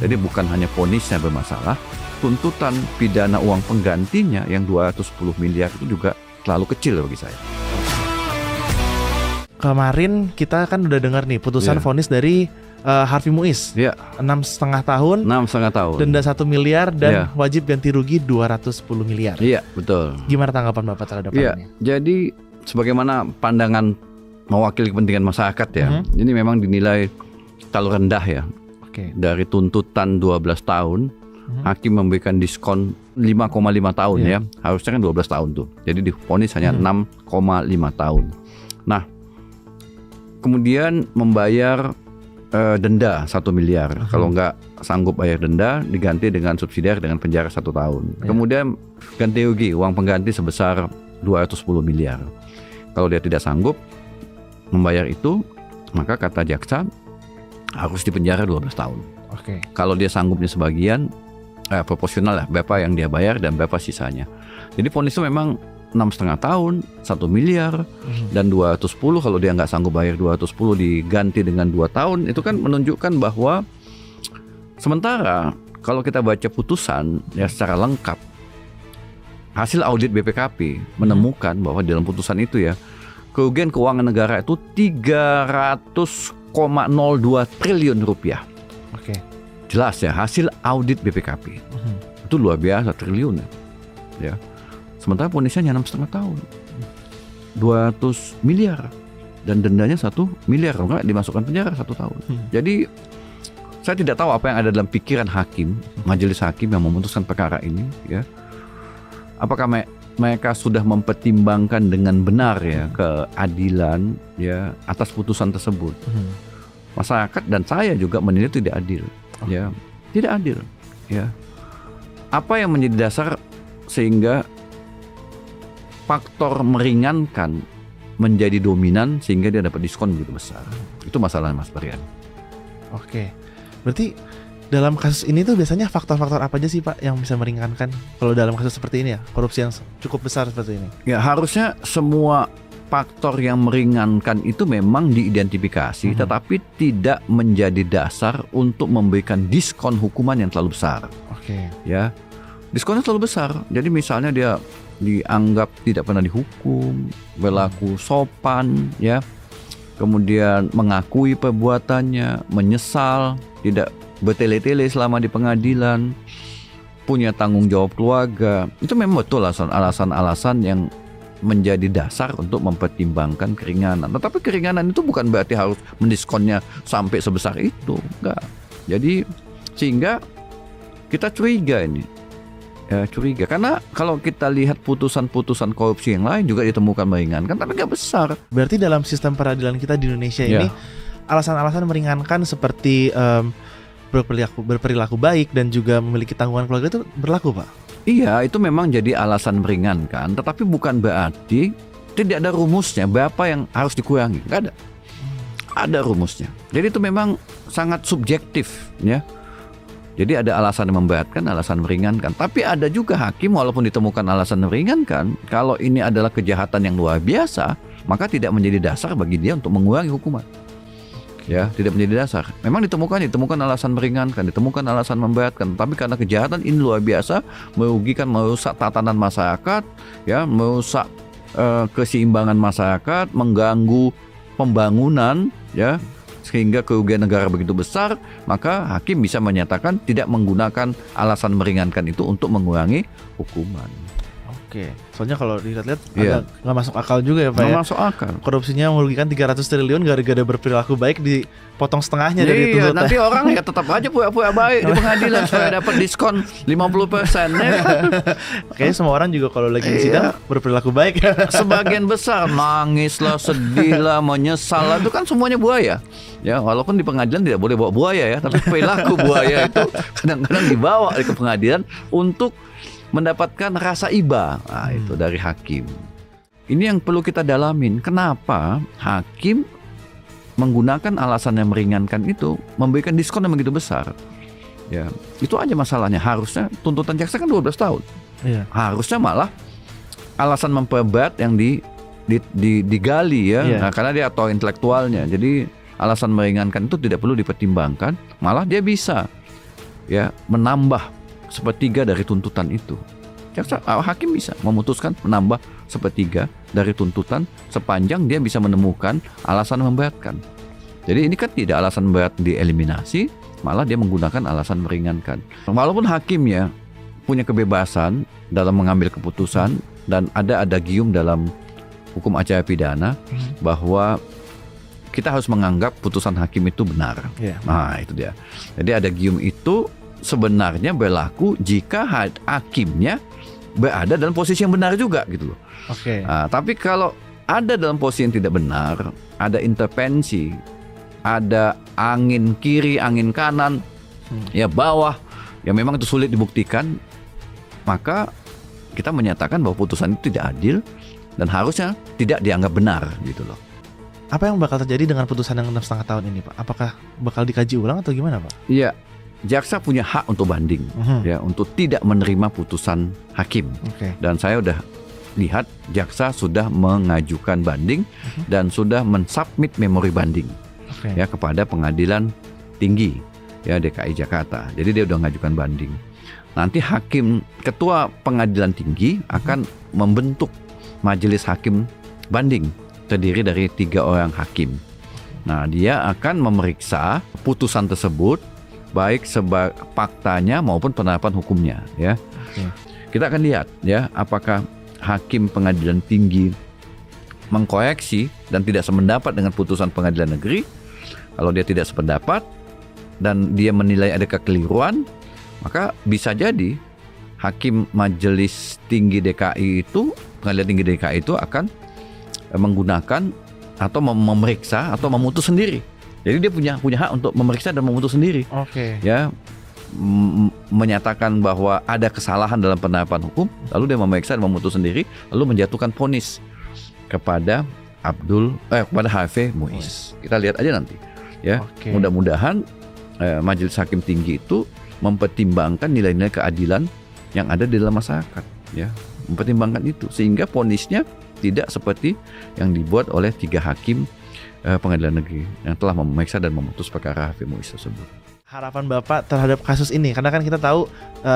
Jadi bukan hanya vonisnya bermasalah, tuntutan pidana uang penggantinya yang 210 miliar itu juga terlalu kecil bagi saya. Kemarin kita kan udah dengar nih putusan vonis dari Harvey Muiz. 6,5 tahun. 6,5 tahun. Denda 1 miliar dan wajib ganti rugi 210 miliar. Iya, betul. Gimana tanggapan Bapak terhadap ini? Jadi sebagaimana pandangan mewakili kepentingan masyarakat ya, ini memang dinilai terlalu rendah ya. Dari tuntutan 12 tahun, hakim memberikan diskon 5,5 tahun ya. Harusnya kan 12 tahun tuh. Jadi divonis hanya 6,5 tahun. Nah, kemudian membayar denda 1 miliar. Kalau nggak sanggup bayar denda, diganti dengan subsidiar dengan penjara 1 tahun. Kemudian ganti rugi, uang pengganti sebesar 210 miliar. Kalau dia tidak sanggup membayar itu, maka kata jaksa harus dipenjara 12 tahun. Kalau dia sanggupnya sebagian, proporsional lah berapa yang dia bayar dan berapa sisanya. Jadi vonis itu memang 6,5 tahun, 1 miliar, dan 210 kalau dia nggak sanggup bayar 210 diganti dengan 2 tahun. Itu kan menunjukkan bahwa sementara kalau kita baca putusan ya secara lengkap, hasil audit BPKP menemukan bahwa dalam putusan itu ya, kerugian keuangan negara itu 300,02 triliun rupiah. Jelas ya, hasil audit BPKP. Itu luar biasa, triliun ya. Sementara vonisnya hanya 6,5 tahun, 200 miliar, dan dendanya 1 miliar, kalau nggak dimasukkan penjara 1 tahun. Jadi saya tidak tahu apa yang ada dalam pikiran hakim, majelis hakim yang memutuskan perkara ini ya. Apakah mereka sudah mempertimbangkan dengan benar ya keadilan ya atas putusan tersebut. Masyarakat dan saya juga menilai tidak adil ya, tidak adil ya. Apa yang menjadi dasar sehingga faktor meringankan menjadi dominan sehingga dia dapat diskon begitu besar? Itu masalahnya Mas Brian. Berarti dalam kasus ini tuh biasanya faktor-faktor apa aja sih Pak yang bisa meringankan kalau dalam kasus seperti ini ya, korupsi yang cukup besar seperti ini? Ya harusnya semua faktor yang meringankan itu memang diidentifikasi, tetapi tidak menjadi dasar untuk memberikan diskon hukuman yang terlalu besar. Ya, diskonnya terlalu besar. Jadi misalnya dia dianggap tidak pernah dihukum, berlaku sopan, ya, kemudian mengakui perbuatannya, menyesal, tidak bertele-tele selama di pengadilan, punya tanggung jawab keluarga. Itu memang betul alasan-alasan yang menjadi dasar untuk mempertimbangkan keringanan. Tetapi keringanan itu bukan berarti harus mendiskonnya sampai sebesar itu, enggak. Jadi sehingga kita curiga ini. Ya, curiga karena kalau kita lihat putusan-putusan korupsi yang lain juga ditemukan meringankan tapi nggak besar. Berarti dalam sistem peradilan kita di Indonesia ini alasan-alasan meringankan seperti berperilaku baik dan juga memiliki tanggungan keluarga itu berlaku Pak? Iya, itu memang jadi alasan meringankan, tetapi bukan berarti tidak ada rumusnya berapa yang harus dikurangi. Nggak ada. Ada rumusnya. Jadi itu memang sangat subjektif ya. Jadi ada alasan yang memberatkan, alasan meringankan. Tapi ada juga hakim walaupun ditemukan alasan meringankan, kalau ini adalah kejahatan yang luar biasa, maka tidak menjadi dasar bagi dia untuk mengurangi hukuman. Ya, tidak menjadi dasar. Memang ditemukan alasan meringankan, ditemukan alasan memberatkan. Tapi karena kejahatan ini luar biasa, merugikan, merusak tatanan masyarakat, ya, merusak keseimbangan masyarakat, mengganggu pembangunan, ya, sehingga kerugian negara begitu besar, maka hakim bisa menyatakan tidak menggunakan alasan meringankan itu untuk mengurangi hukuman. Soalnya kalau dilihat-lihat nggak masuk akal juga ya Pak. Nggak masuk akal. Korupsinya merugikan 300 triliun gara-gara berperilaku baik dipotong setengahnya dari tuntutan. Nanti orang ya tetap aja pura-pura baik di pengadilan supaya dapat diskon 50% ya. Kayaknya semua orang juga kalau lagi di sidang berperilaku baik. Sebagian besar nangis lah, sedih lah, menyesal lah, itu kan semuanya buaya. Ya, walaupun di pengadilan tidak boleh bawa buaya ya, tapi perilaku buaya itu kadang-kadang dibawa ke pengadilan untuk mendapatkan rasa iba. Nah, itu dari hakim. Ini yang perlu kita dalamin. Kenapa hakim menggunakan alasan yang meringankan itu memberikan diskon yang begitu besar? Ya, itu aja masalahnya. Harusnya tuntutan jaksa kan 12 tahun. Harusnya malah alasan memperberat yang digali ya. Nah, karena dia atau intelektualnya. Jadi alasan meringankan itu tidak perlu dipertimbangkan, malah dia bisa ya menambah sepertiga dari tuntutan itu. Hakim bisa memutuskan menambah sepertiga dari tuntutan sepanjang dia bisa menemukan alasan memberatkan. Jadi ini kan tidak alasan berat dieliminasi, malah dia menggunakan alasan meringankan. Walaupun hakim ya punya kebebasan dalam mengambil keputusan, dan ada adagium dalam hukum acara pidana bahwa kita harus menganggap putusan hakim itu benar. Nah itu dia. Jadi adagium itu sebenarnya berlaku jika hakimnya berada dalam posisi yang benar juga gitu loh. Nah, tapi kalau ada dalam posisi yang tidak benar, ada intervensi, ada angin kiri, angin kanan, ya bawah, ya memang itu sulit dibuktikan, maka kita menyatakan bahwa putusan itu tidak adil dan harusnya tidak dianggap benar gitu loh. Apa yang bakal terjadi dengan putusan yang 6,5 tahun ini, Pak? Apakah bakal dikaji ulang atau gimana, Pak? Iya, jaksa punya hak untuk banding, ya, untuk tidak menerima putusan hakim. Dan saya udah lihat jaksa sudah mengajukan banding dan sudah mensubmit memori banding ya kepada pengadilan tinggi ya DKI Jakarta. Jadi dia udah mengajukan banding. Nanti ketua pengadilan tinggi akan membentuk majelis hakim banding terdiri dari 3 orang hakim. Nah, dia akan memeriksa putusan tersebut baik faktanya maupun penerapan hukumnya ya. Kita akan lihat ya apakah hakim pengadilan tinggi mengkoreksi dan tidak sependapat dengan putusan pengadilan negeri. Kalau dia tidak sependapat dan dia menilai ada kekeliruan, maka bisa jadi hakim majelis tinggi DKI itu, pengadilan tinggi DKI itu akan menggunakan atau memeriksa atau memutus sendiri. Jadi dia punya hak untuk memeriksa dan memutus sendiri. Ya, menyatakan bahwa ada kesalahan dalam penerapan hukum, lalu dia memeriksa dan memutus sendiri, lalu menjatuhkan vonis kepada kepada Harvey Muiz. Kita lihat aja nanti. Ya, mudah-mudahan majelis hakim tinggi itu mempertimbangkan nilai-nilai keadilan yang ada di dalam masyarakat, ya, mempertimbangkan itu sehingga vonisnya tidak seperti yang dibuat oleh 3 hakim pengadilan negeri yang telah memeriksa dan memutus perkara Harvey Muiz tersebut. Harapan Bapak terhadap kasus ini, karena kan kita tahu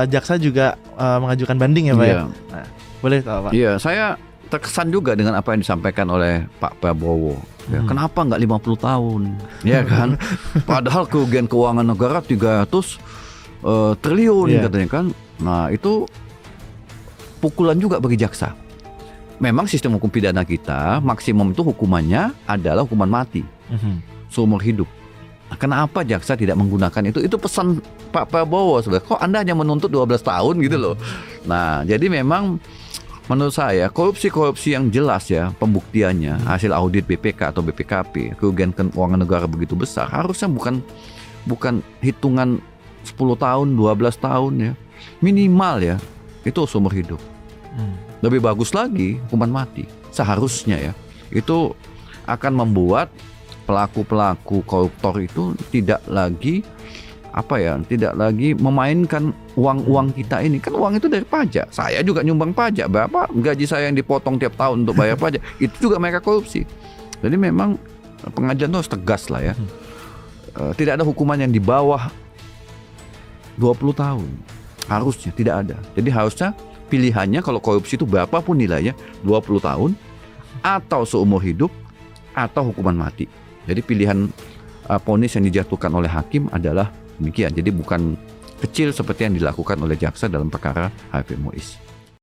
jaksa juga mengajukan banding ya Pak. Nah, boleh tahu Pak? Iya, saya terkesan juga dengan apa yang disampaikan oleh Pak Prabowo. Ya, kenapa nggak 50 tahun? Ya kan? Padahal kerugian keuangan negara 300 triliun katanya kan. Nah, itu pukulan juga bagi jaksa. Memang sistem hukum pidana kita maksimum itu hukumannya adalah hukuman mati, seumur hidup. Nah, kenapa jaksa tidak menggunakan itu? Itu pesan Pak Prabowo sebenarnya. Kok Anda hanya menuntut 12 tahun gitu loh. Nah, jadi memang menurut saya korupsi yang jelas ya pembuktiannya, hasil audit BPK atau BPKP, kerugian keuangan negara begitu besar, harusnya bukan hitungan 10 tahun, 12 tahun ya. Minimal ya, itu seumur hidup. Lebih bagus lagi hukuman mati. Seharusnya ya. Itu akan membuat pelaku-pelaku koruptor itu tidak lagi memainkan uang kita ini. Kan uang itu dari pajak. Saya juga nyumbang pajak. Berapa gaji saya yang dipotong tiap tahun untuk bayar pajak. Itu juga mereka korupsi. Jadi memang pengadilan itu harus tegas lah ya. Tidak ada hukuman yang di bawah 20 tahun. Harusnya tidak ada. Jadi harusnya pilihannya kalau korupsi itu berapapun nilainya, 20 tahun atau seumur hidup atau hukuman mati. Jadi pilihan vonis yang dijatuhkan oleh hakim adalah demikian. Jadi bukan kecil seperti yang dilakukan oleh jaksa dalam perkara Harvey Muiz.